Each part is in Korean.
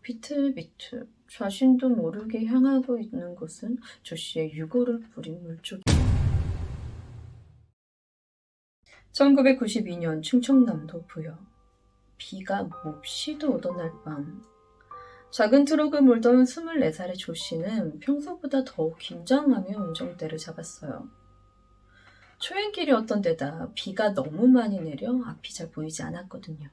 비틀비틀 자신도 모르게 향하고 있는 곳은 조씨의 유골을 뿌린 물쪽. 1992년 충청남도 부여. 비가 몹시도 오던 날 밤, 작은 트럭을 몰던 24살의 조씨는 평소보다 더욱 긴장하며 운전대를 잡았어요. 초행길이었던 데다 비가 너무 많이 내려 앞이 잘 보이지 않았거든요.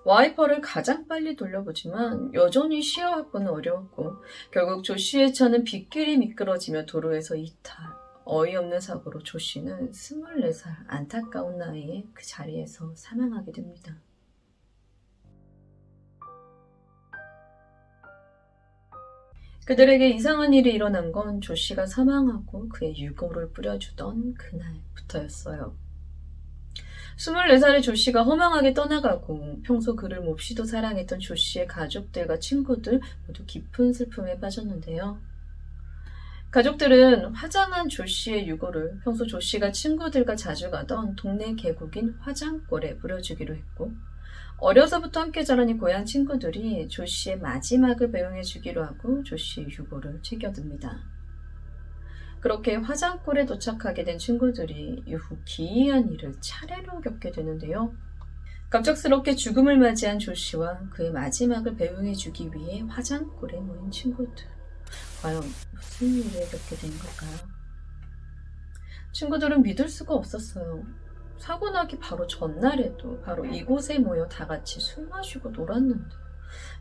와이퍼를 가장 빨리 돌려보지만 여전히 시야 확보는 어려웠고, 결국 조씨의 차는 빗길이 미끄러지며 도로에서 이탈. 어이없는 사고로 조씨는 24살 안타까운 나이에 그 자리에서 사망하게 됩니다. 그들에게 이상한 일이 일어난 건 조씨가 사망하고 그의 유골을 뿌려주던 그날부터였어요. 24살의 조씨가 허망하게 떠나가고 평소 그를 몹시도 사랑했던 조씨의 가족들과 친구들 모두 깊은 슬픔에 빠졌는데요. 가족들은 화장한 조씨의 유골을 평소 조씨가 친구들과 자주 가던 동네 계곡인 화장골에 뿌려주기로 했고, 어려서부터 함께 자라니 고향 친구들이 조씨의 마지막을 배웅해 주기로 하고 조씨의 유골을 챙겨듭니다. 그렇게 화장골에 도착하게 된 친구들이 이후 기이한 일을 차례로 겪게 되는데요. 갑작스럽게 죽음을 맞이한 조씨와 그의 마지막을 배웅해 주기 위해 화장골에 모인 친구들. 과연 무슨 일을 겪게 된 걸까요? 친구들은 믿을 수가 없었어요. 사고 나기 바로 전날에도 바로 이곳에 모여 다 같이 술 마시고 놀았는데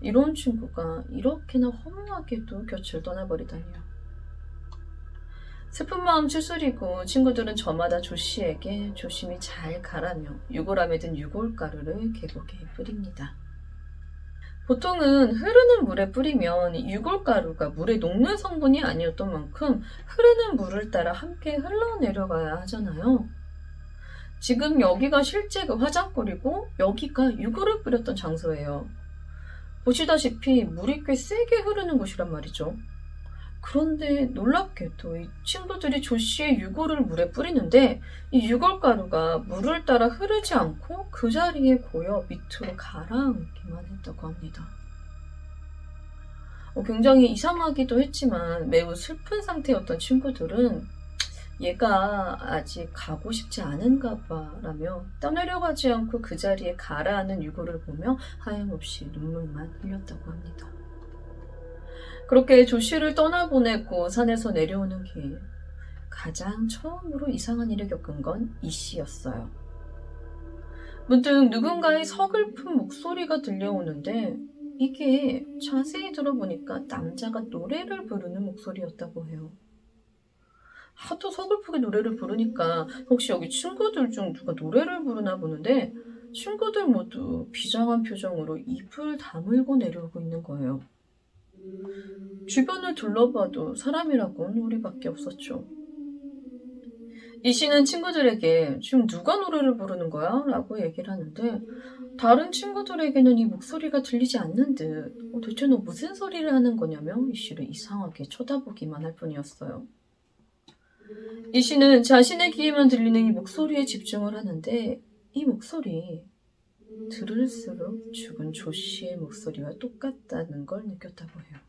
이런 친구가 이렇게나 허무하게도 곁을 떠나버리다니요. 슬픈 마음 추스리고 친구들은 저마다 조씨에게 조심히 잘 가라며 유골함에 든 유골가루를 계곡에 뿌립니다. 보통은 흐르는 물에 뿌리면 유골가루가 물에 녹는 성분이 아니었던 만큼 흐르는 물을 따라 함께 흘러내려가야 하잖아요. 지금 여기가 실제 그 화장골이고 여기가 유골을 뿌렸던 장소예요. 보시다시피 물이 꽤 세게 흐르는 곳이란 말이죠. 그런데 놀랍게도 이 친구들이 조씨의 유골을 물에 뿌리는데 이 유골가루가 물을 따라 흐르지 않고 그 자리에 고여 밑으로 가라앉기만 했다고 합니다. 굉장히 이상하기도 했지만 매우 슬픈 상태였던 친구들은 얘가 아직 가고 싶지 않은가 봐 라며 떠내려가지 않고 그 자리에 가라앉는 유골을 보며 하염없이 눈물만 흘렸다고 합니다. 그렇게 조씨를 떠나보내고 산에서 내려오는 길, 가장 처음으로 이상한 일을 겪은 건 이씨였어요. 문득 누군가의 서글픈 목소리가 들려오는데 이게 자세히 들어보니까 남자가 노래를 부르는 목소리였다고 해요. 하도 서글프게 노래를 부르니까 혹시 여기 친구들 중 누가 노래를 부르나 보는데 친구들 모두 비장한 표정으로 입을 다물고 내려오고 있는 거예요. 주변을 둘러봐도 사람이라고는 우리밖에 없었죠. 이 씨는 친구들에게 지금 누가 노래를 부르는 거야? 라고 얘기를 하는데 다른 친구들에게는 이 목소리가 들리지 않는 듯 대체 너 무슨 소리를 하는 거냐며 이 씨를 이상하게 쳐다보기만 할 뿐이었어요. 이 씨는 자신의 귀에만 들리는 이 목소리에 집중을 하는데 이 목소리 들을수록 죽은 조 씨의 목소리와 똑같다는 걸 느꼈다고 해요.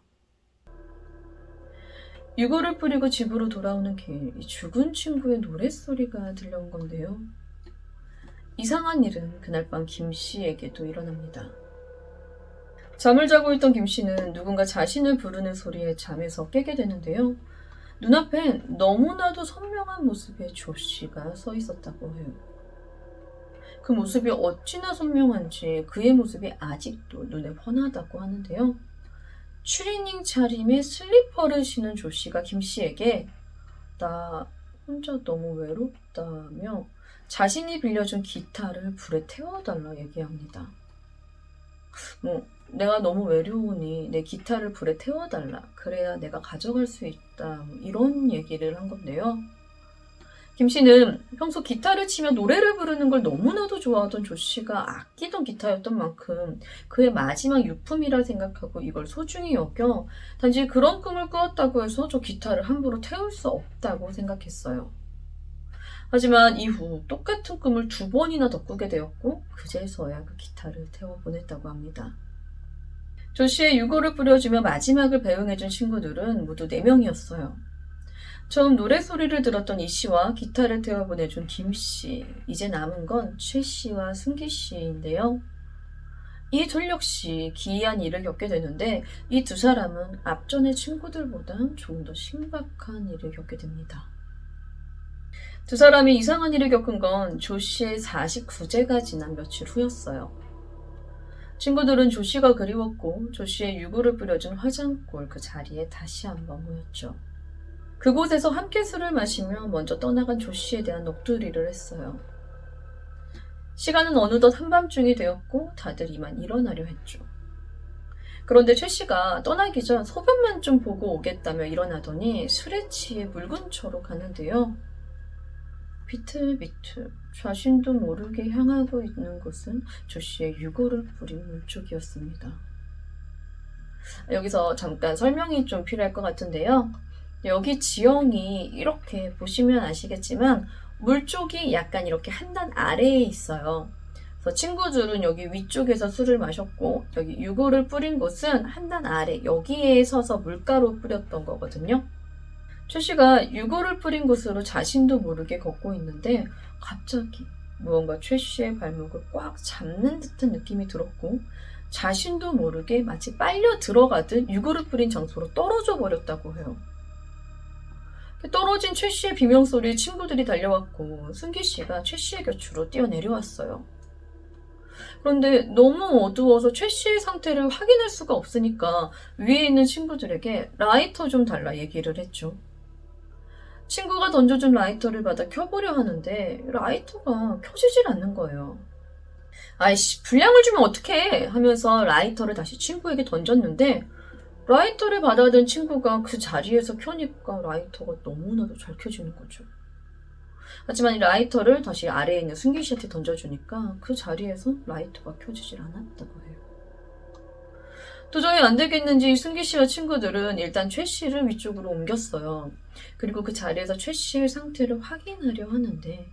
유골을 뿌리고 집으로 돌아오는 길, 이 죽은 친구의 노랫소리가 들려온 건데요. 이상한 일은 그날 밤 김 씨에게도 일어납니다. 잠을 자고 있던 김 씨는 누군가 자신을 부르는 소리에 잠에서 깨게 되는데요. 눈앞엔 너무나도 선명한 모습의 조 씨가 서 있었다고 해요. 그 모습이 어찌나 선명한지 그의 모습이 아직도 눈에 훤하다고 하는데요. 추리닝 차림의 슬리퍼를 신은 조 씨가 김 씨에게 나 혼자 너무 외롭다며 자신이 빌려준 기타를 불에 태워달라 얘기합니다. 내가 너무 외로우니 내 기타를 불에 태워달라. 그래야 내가 가져갈 수 있다. 이런 얘기를 한 건데요. 김 씨는 평소 기타를 치며 노래를 부르는 걸 너무나도 좋아하던 조 씨가 아끼던 기타였던 만큼 그의 마지막 유품이라 생각하고 이걸 소중히 여겨 단지 그런 꿈을 꾸었다고 해서 저 기타를 함부로 태울 수 없다고 생각했어요. 하지만 이후 똑같은 꿈을 2번이나 더 꾸게 되었고 그제서야 그 기타를 태워보냈다고 합니다. 조씨의 유골을 뿌려주며 마지막을 배웅해준 친구들은 모두 4명이었어요. 처음 노래소리를 들었던 이씨와 기타를 태워 보내준 김씨, 이제 남은 건 최씨와 승기씨인데요. 이 둘 역시 기이한 일을 겪게 되는데 이 두 사람은 앞전의 친구들보단 조금 더 심각한 일을 겪게 됩니다. 두 사람이 이상한 일을 겪은 건 조씨의 49제가 지난 며칠 후였어요. 친구들은 조씨가 그리웠고 조씨의 유골을 뿌려준 화장골 그 자리에 다시 한번 모였죠. 그곳에서 함께 술을 마시며 먼저 떠나간 조씨에 대한 넋두리를 했어요. 시간은 어느덧 한밤중이 되었고 다들 이만 일어나려 했죠. 그런데 최씨가 떠나기 전 소변만 좀 보고 오겠다며 일어나더니 술에 취해 묽은초로 가는데요. 비틀비틀 자신도 모르게 향하고 있는 곳은 조씨의 유골을 뿌린 물쪽이었습니다. 여기서 잠깐 설명이 좀 필요할 것 같은데요. 여기 지형이 이렇게 보시면 아시겠지만 물쪽이 약간 이렇게 한 단 아래에 있어요. 그래서 친구들은 여기 위쪽에서 술을 마셨고 여기 유골을 뿌린 곳은 한 단 아래 여기에 서서 물가로 뿌렸던 거거든요. 최씨가 유골을 뿌린 곳으로 자신도 모르게 걷고 있는데 갑자기 무언가 최씨의 발목을 꽉 잡는 듯한 느낌이 들었고 자신도 모르게 마치 빨려 들어가듯 유골을 뿌린 장소로 떨어져 버렸다고 해요. 떨어진 최씨의 비명소리에 친구들이 달려왔고 승기씨가 최씨의 곁으로 뛰어내려왔어요. 그런데 너무 어두워서 최씨의 상태를 확인할 수가 없으니까 위에 있는 친구들에게 라이터 좀 달라 얘기를 했죠. 친구가 던져준 라이터를 받아 켜보려 하는데 라이터가 켜지질 않는 거예요. 아이씨, 불량을 주면 어떡해 하면서 라이터를 다시 친구에게 던졌는데 라이터를 받아든 친구가 그 자리에서 켜니까 라이터가 너무나도 잘 켜지는 거죠. 하지만 이 라이터를 다시 아래에 있는 승기 씨한테 던져주니까 그 자리에서 라이터가 켜지질 않았다고 해요. 도저히 안 되겠는지 승기 씨와 친구들은 일단 최 씨를 위쪽으로 옮겼어요. 그리고 그 자리에서 최 씨의 상태를 확인하려 하는데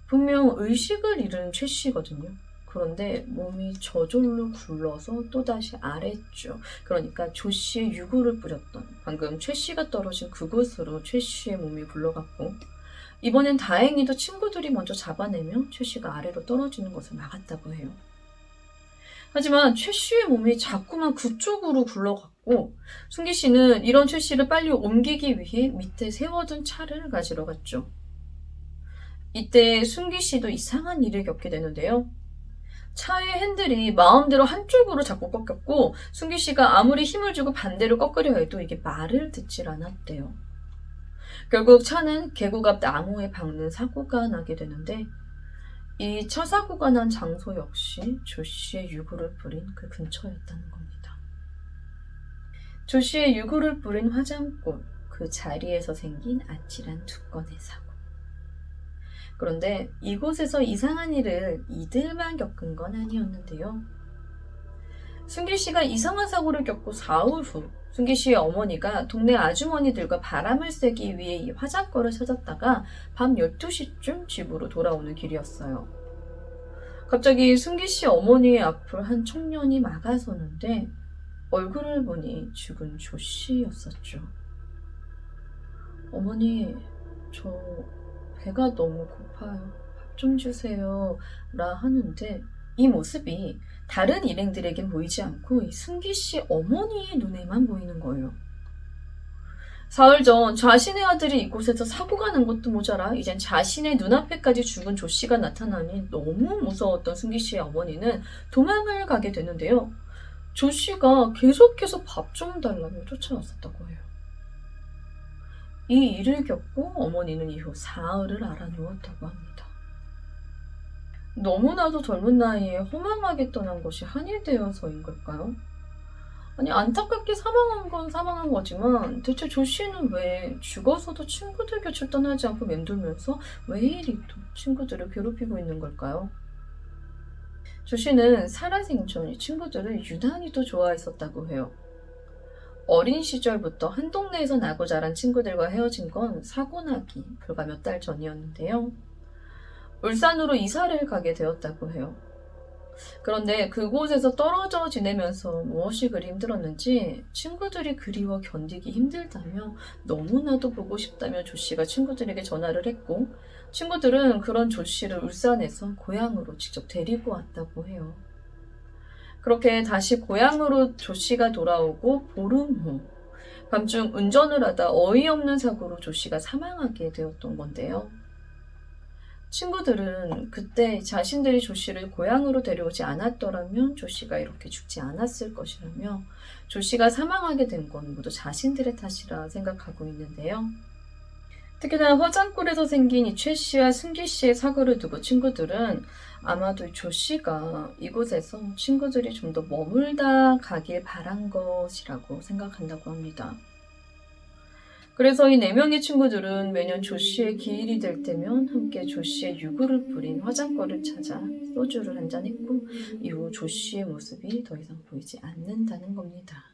분명 의식을 잃은 최 씨거든요. 그런데 몸이 저절로 굴러서 또다시 아래쪽, 그러니까 조 씨의 유골을 뿌렸던 방금 최 씨가 떨어진 그곳으로 최 씨의 몸이 굴러갔고 이번엔 다행히도 친구들이 먼저 잡아내며 최 씨가 아래로 떨어지는 것을 막았다고 해요. 하지만 최 씨의 몸이 자꾸만 그쪽으로 굴러갔고 승기 씨는 이런 최 씨를 빨리 옮기기 위해 밑에 세워둔 차를 가지러 갔죠. 이때 승기 씨도 이상한 일을 겪게 되는데요. 차의 핸들이 마음대로 한쪽으로 자꾸 꺾였고 승기 씨가 아무리 힘을 주고 반대로 꺾으려 해도 이게 말을 듣질 않았대요. 결국 차는 계곡 앞 나무에 박는 사고가 나게 되는데 이 차 사고가 난 장소 역시 조 씨의 유골을 뿌린 그 근처였다는 겁니다. 조 씨의 유골을 뿌린 화장골, 그 자리에서 생긴 아찔한 2건의 사고. 그런데 이곳에서 이상한 일을 이들만 겪은 건 아니었는데요. 승기 씨가 이상한 사고를 겪고 4일 후 승기 씨의 어머니가 동네 아주머니들과 바람을 쐬기 위해 이 화장거를 찾았다가 밤 12시쯤 집으로 돌아오는 길이었어요. 갑자기 승기 씨 어머니의 앞을 한 청년이 막아서는데 얼굴을 보니 죽은 조 씨였었죠. 어머니, 저 배가 너무 고파요. 밥 좀 주세요. 라 하는데 이 모습이 다른 일행들에겐 보이지 않고 이 승기 씨 어머니의 눈에만 보이는 거예요. 사흘 전 자신의 아들이 이곳에서 사고가 난 것도 모자라 이젠 자신의 눈앞에까지 죽은 조 씨가 나타나니 너무 무서웠던 승기 씨의 어머니는 도망을 가게 되는데요. 조 씨가 계속해서 밥 좀 달라며 쫓아왔었다고 해요. 이 일을 겪고 어머니는 이후 사흘을 알아누웠다고 합니다. 너무나도 젊은 나이에 허망하게 떠난 것이 한이 되어서인 걸까요? 아니, 안타깝게 사망한 건 사망한 거지만 대체 조 씨는 왜 죽어서도 친구들 곁을 떠나지 않고 맴돌면서 왜 이리 또 친구들을 괴롭히고 있는 걸까요? 조 씨는 살아생전 이 친구들을 유난히도 좋아했었다고 해요. 어린 시절부터 한 동네에서 나고 자란 친구들과 헤어진 건 사고 나기 불과 몇 달 전이었는데요. 울산으로 이사를 가게 되었다고 해요. 그런데 그곳에서 떨어져 지내면서 무엇이 그리 힘들었는지 친구들이 그리워 견디기 힘들다며 너무나도 보고 싶다며 조씨가 친구들에게 전화를 했고 친구들은 그런 조씨를 울산에서 고향으로 직접 데리고 왔다고 해요. 그렇게 다시 고향으로 조씨가 돌아오고 보름 후 밤중 운전을 하다 어이없는 사고로 조씨가 사망하게 되었던 건데요. 친구들은 그때 자신들이 조씨를 고향으로 데려오지 않았더라면 조씨가 이렇게 죽지 않았을 것이라며 조씨가 사망하게 된 건 모두 자신들의 탓이라 생각하고 있는데요. 특히나 화장골에서 생긴 이 최씨와 승기씨의 사고를 두고 친구들은 아마도 조씨가 이곳에서 친구들이 좀 더 머물다 가길 바란 것이라고 생각한다고 합니다. 그래서 이 4명의 친구들은 매년 조씨의 기일이 될 때면 함께 조씨의 유구를 뿌린 화장거를 찾아 소주를 한잔했고 이후 조씨의 모습이 더 이상 보이지 않는다는 겁니다.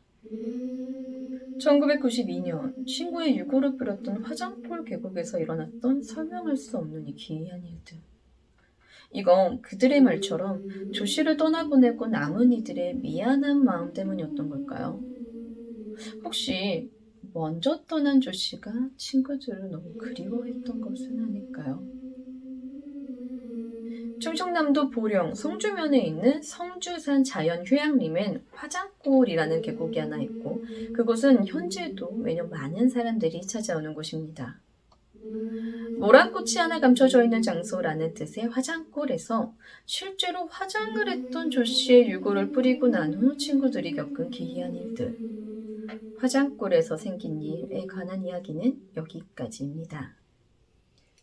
1992년 친구의 유구를 뿌렸던 화장골 계곡에서 일어났던 설명할 수 없는 이 기이한 일들. 이건 그들의 말처럼 조씨를 떠나보내고 남은 이들의 미안한 마음 때문이었던 걸까요? 혹시 먼저 떠난 조씨가 친구들을 너무 그리워했던 것은 아닐까요? 충청남도 보령 성주면에 있는 성주산 자연휴양림엔 화장골이라는 계곡이 하나 있고 그곳은 현재도 매년 많은 사람들이 찾아오는 곳입니다. 노란 꽃이 하나 감춰져 있는 장소라는 뜻의 화장골에서 실제로 화장을 했던 조씨의 유골을 뿌리고 난 후 친구들이 겪은 기이한 일들. 화장골에서 생긴 일에 관한 이야기는 여기까지입니다.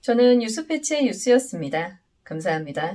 저는 유스패치의 유스였습니다. 감사합니다.